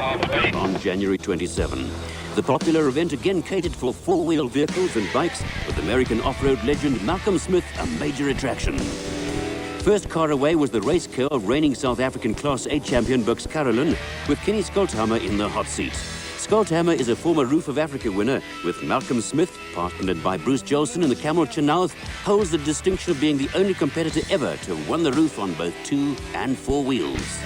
On January 27. The popular event again catered for four-wheel vehicles and bikes, with American off-road legend Malcolm Smith a major attraction. First car away was the race car of reigning South African Class 8 champion Bucks Carolyn, with Kenny Skolthammer in the hot seat. Skolthammer is a former Roof of Africa winner, with Malcolm Smith, partnered by Bruce Jolson in the Camel Chenoweth, holds the distinction of being the only competitor ever to have won the roof on both 2 and 4 wheels.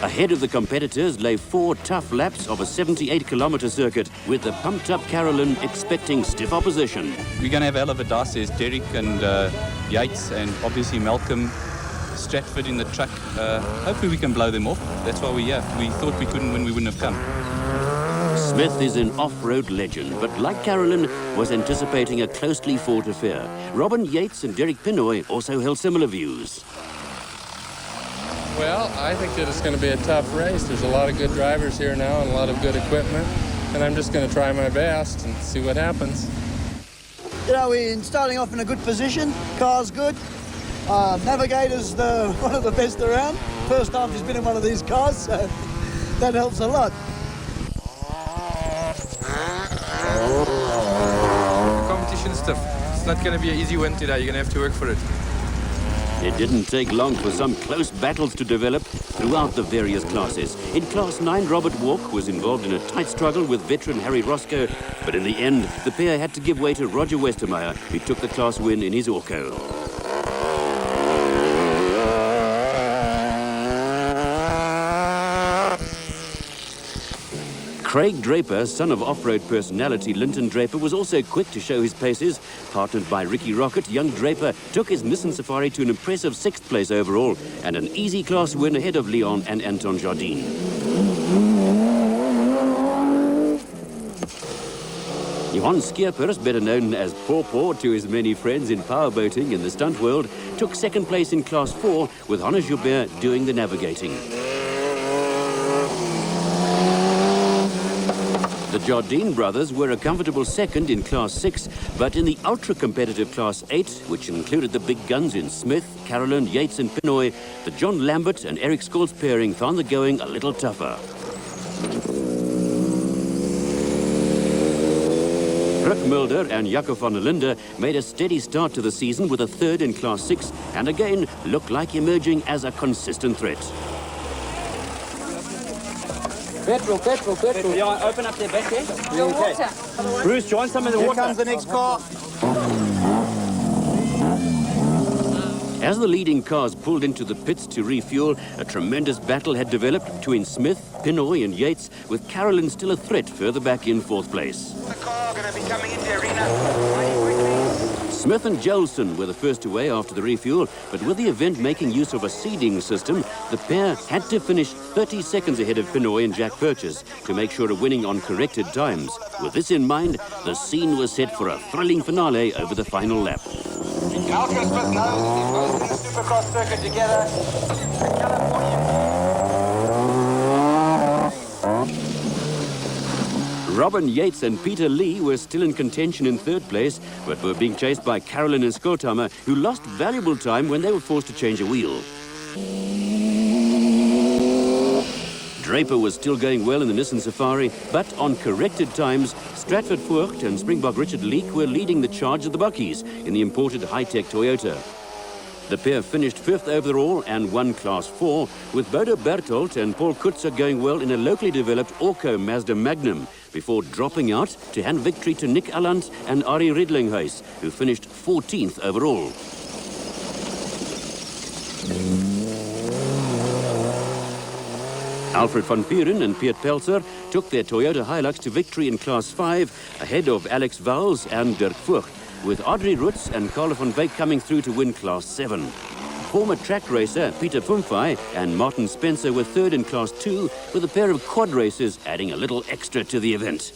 Ahead of the competitors lay 4 tough laps of a 78-kilometre circuit, with the pumped-up Carolyn expecting stiff opposition. We're going to have a hell of a dice. There's Derek and Yates and obviously Malcolm, Stratford in the truck. Hopefully we can blow them off. That's why we're here. We thought we couldn't win, we wouldn't have come. Smith is an off-road legend, but like Carolyn, was anticipating a closely fought affair. Robin Yates and Derek Pinoy also held similar views. Well, I think that it's going to be a tough race. There's a lot of good drivers here now and a lot of good equipment, and I'm just going to try my best and see what happens. You know, we're starting off in a good position. Car's good. Navigator's one of the best around. First time he's been in one of these cars, so that helps a lot. The competition's tough. It's not going to be an easy win today. You're going to have to work for it. It didn't take long for some close battles to develop throughout the various classes. In Class 9, Robert Walk was involved in a tight struggle with veteran Harry Roscoe, but in the end, the pair had to give way to Roger Westermeyer, who took the class win in his Orco. Craig Draper, son of off-road personality Linton Draper, was also quick to show his paces. Partnered by Ricky Rocket, young Draper took his Nissan Safari to an impressive 6th place overall and an easy class win ahead of Leon and Anton Jardine. Johan Skeepers, better known as Paw Paw to his many friends in powerboating in the stunt world, took 2nd place in Class 4 with Hannes Joubert doing the navigating. The Jardine brothers were a comfortable 2nd in Class 6, but in the ultra-competitive Class 8, which included the big guns in Smith, Carolyn, Yates and Pinoy, the John Lambert and Eric Scholz pairing found the going a little tougher. Rick Mulder and Jaco van der Linde made a steady start to the season with a 3rd in Class 6 and again looked like emerging as a consistent threat. Petrol. Yeah, open up their back there. Okay. Bruce, join some of the water. Here comes the next car. As the leading cars pulled into the pits to refuel, a tremendous battle had developed between Smith, Pinoy and Yates, with Carolyn still a threat further back in 4th place. The car going to be coming into the arena. Smith and Jolson were the first away after the refuel, but with the event making use of a seeding system, the pair had to finish 30 seconds ahead of Pinoy and Jack Purchase to make sure of winning on corrected times. With this in mind, the scene was set for a thrilling finale over the final lap. Malcolm Smith knows he's both in the Supercross circuit together. Robin Yates and Peter Lee were still in contention in 3rd place, but were being chased by Carolyn and Skolthammer, who lost valuable time when they were forced to change a wheel. Draper was still going well in the Nissan Safari, but on corrected times, Stratford Voigt and Springbok Richard Leek were leading the charge of the Buckies in the imported high-tech Toyota. The pair finished 5th overall and won Class 4, with Bodo Berthold and Paul Kutzer going well in a locally developed Orco Mazda Magnum, before dropping out to hand victory to Nick Alland and Arie Redlinghuis, who finished 14th overall. Alfred van Vuren and Piet Pelzer took their Toyota Hilux to victory in Class 5, ahead of Alex Vowles and Dirk Voigt, with Audrey Rutz and Carlo van Wyk coming through to win Class 7. Former track racer Peter Pumfai and Martin Spencer were 3rd in Class 2, with a pair of quad racers adding a little extra to the event.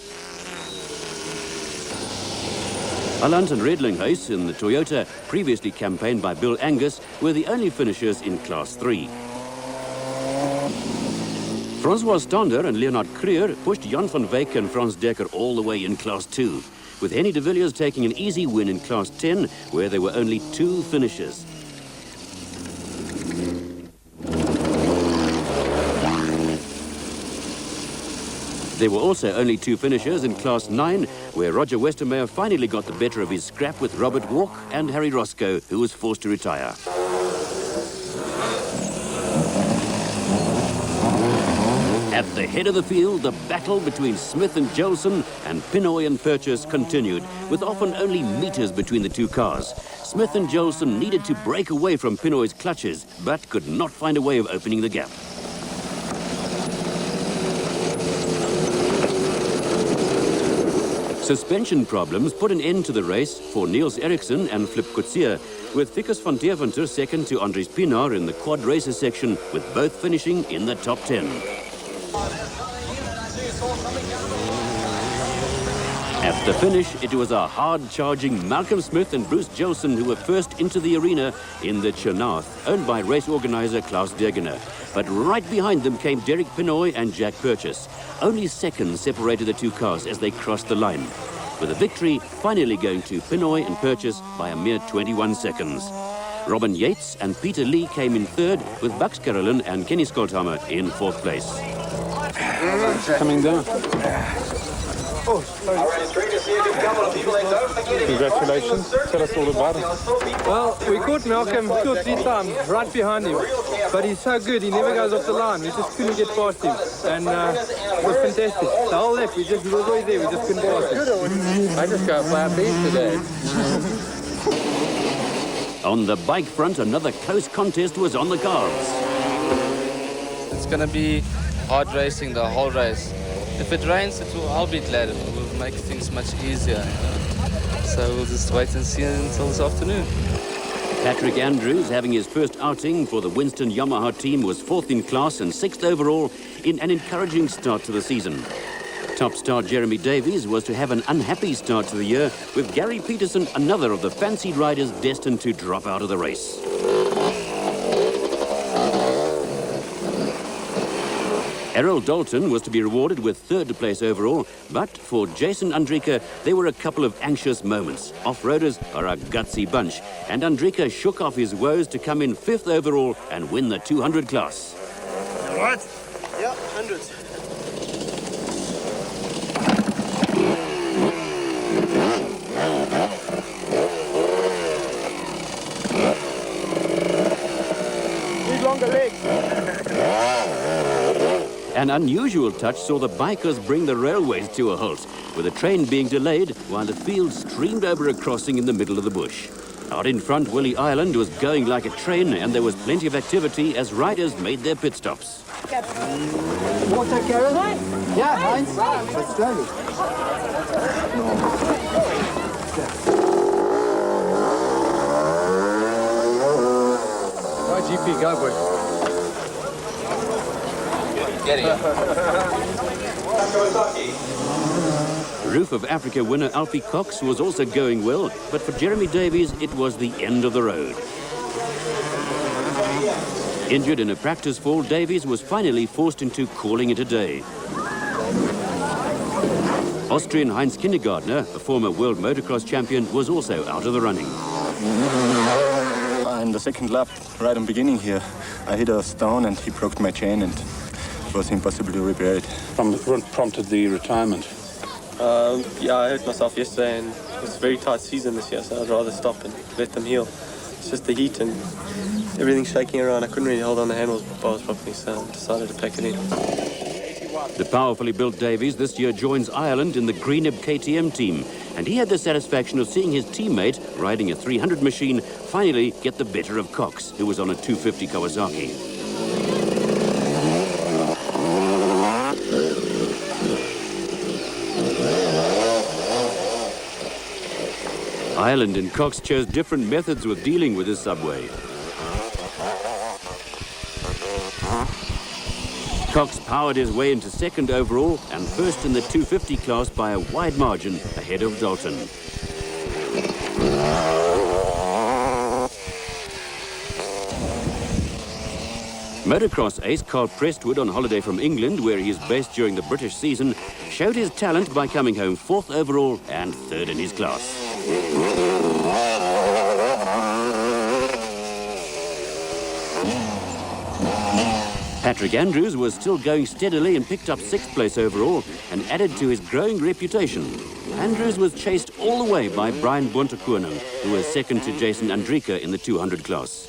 Alland and Redlinghuis in the Toyota, previously campaigned by Bill Angus, were the only finishers in Class 3. Francois Stander and Leonard Creer pushed Jan van Wyk and Frans Dekker all the way in Class 2, with Henny de Villiers taking an easy win in Class 10, where there were only 2 finishers. There were also only 2 finishers in Class 9, where Roger Westermeyer finally got the better of his scrap with Robert Walk and Harry Roscoe, who was forced to retire. At the head of the field, the battle between Smith and Jolson and Pinoy and Purchase continued, with often only meters between the 2 cars. Smith and Jolson needed to break away from Pinoy's clutches, but could not find a way of opening the gap. Suspension problems put an end to the race for Niels Eriksson and Flip Coetzee, with Vickers van Deventer second to Andries Pienaar in the quad racer section, with both finishing in the top 10. At the finish, it was a hard-charging Malcolm Smith and Bruce Jolson who were first into the arena in the Chernath, owned by race organizer Klaus Degener. But right behind them came Derek Pinoy and Jack Purchase. Only seconds separated the 2 cars as they crossed the line, with the victory finally going to Pinoy and Purchase by a mere 21 seconds. Robin Yates and Peter Lee came in third, with Bucks Carolyn and Kenny Skolthammer in 4th place. Coming down. Congratulations. Tell us all about it. Well, we caught Malcolm 2 or 3 times right behind him, but he's so good, he never goes off the line. We just couldn't get past him, and it was fantastic. The whole lap, he was always there, we just couldn't pass him. I just got flat beat today. On the bike front, another close contest was on the cards. It's going to be hard racing the whole race. If it rains, I'll be glad. It will make things much easier. So we'll just wait and see until this afternoon. Patrick Andrews, having his first outing for the Winston Yamaha team, was 4th in class and 6th overall in an encouraging start to the season. Top star Jeremy Davies was to have an unhappy start to the year, with Gary Peterson, another of the fancied riders, destined to drop out of the race. Errol Dalton was to be rewarded with 3rd place overall, but for Jason Andrika, there were a couple of anxious moments. Off-roaders are a gutsy bunch, and Andrika shook off his woes to come in 5th overall and win the 200 class. What? Yep, 100. Need longer legs. An unusual touch saw the bikers bring the railways to a halt, with the train being delayed while the field streamed over a crossing in the middle of the bush. Out in front, Willie Ireland was going like a train, and there was plenty of activity as riders made their pit stops. Water, Caroline? Yeah, Heinz. But slowly. Right, GP, go boy. Roof of Africa winner Alfie Cox was also going well, but for Jeremy Davies, it was the end of the road. Injured in a practice fall, Davies was finally forced into calling it a day. Austrian Heinz Kindergartner, a former world motocross champion, was also out of the running. In the second lap, right in the beginning here, I hit a stone and he broke my chain and it was impossible to repair it. What prompted the retirement? Yeah, I hurt myself yesterday and it's a very tight season this year, so I'd rather stop and let them heal. It's just the heat and everything's shaking around. I couldn't really hold on the handlebars properly, so I decided to pack it in. The powerfully built Davies this year joins Ireland in the Greenib KTM team, and he had the satisfaction of seeing his teammate, riding a 300 machine, finally get the better of Cox, who was on a 250 Kawasaki. Ireland and Cox chose different methods with dealing with his subway. Cox powered his way into second overall and first in the 250 class by a wide margin ahead of Dalton. Motocross ace Carl Prestwood, on holiday from England, where he is based during the British season, showed his talent by coming home 4th overall and 3rd in his class. Patrick Andrews was still going steadily and picked up 6th place overall and added to his growing reputation. Andrews was chased all the way by Brian Bontekoning, who was second to Jason Andrika in the 200 class.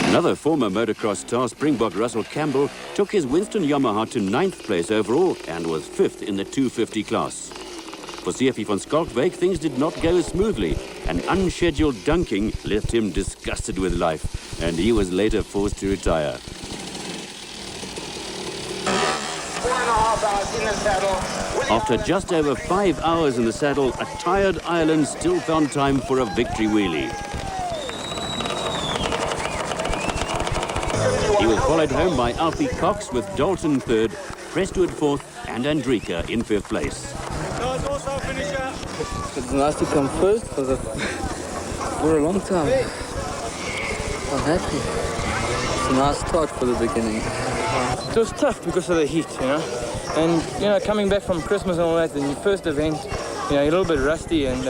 Another former motocross star, Springbok Russell Campbell, took his Winston Yamaha to 9th place overall and was 5th in the 250 class. For CFE van Schalkwyk, things did not go smoothly. An unscheduled dunking left him disgusted with life, and he was later forced to retire. 4.5 hours in the saddle. After just over 5 hours in the saddle, a tired Ireland still found time for a victory wheelie. He was followed home by Alfie Cox with Dalton 3rd, Prestwood 4th and Andrika in 5th place. It's nice to come first for a long time. I'm happy. It's a nice start for the beginning. It was tough because of the heat, you know. And, you know, coming back from Christmas and all that, and your first event, you know, you're a little bit rusty and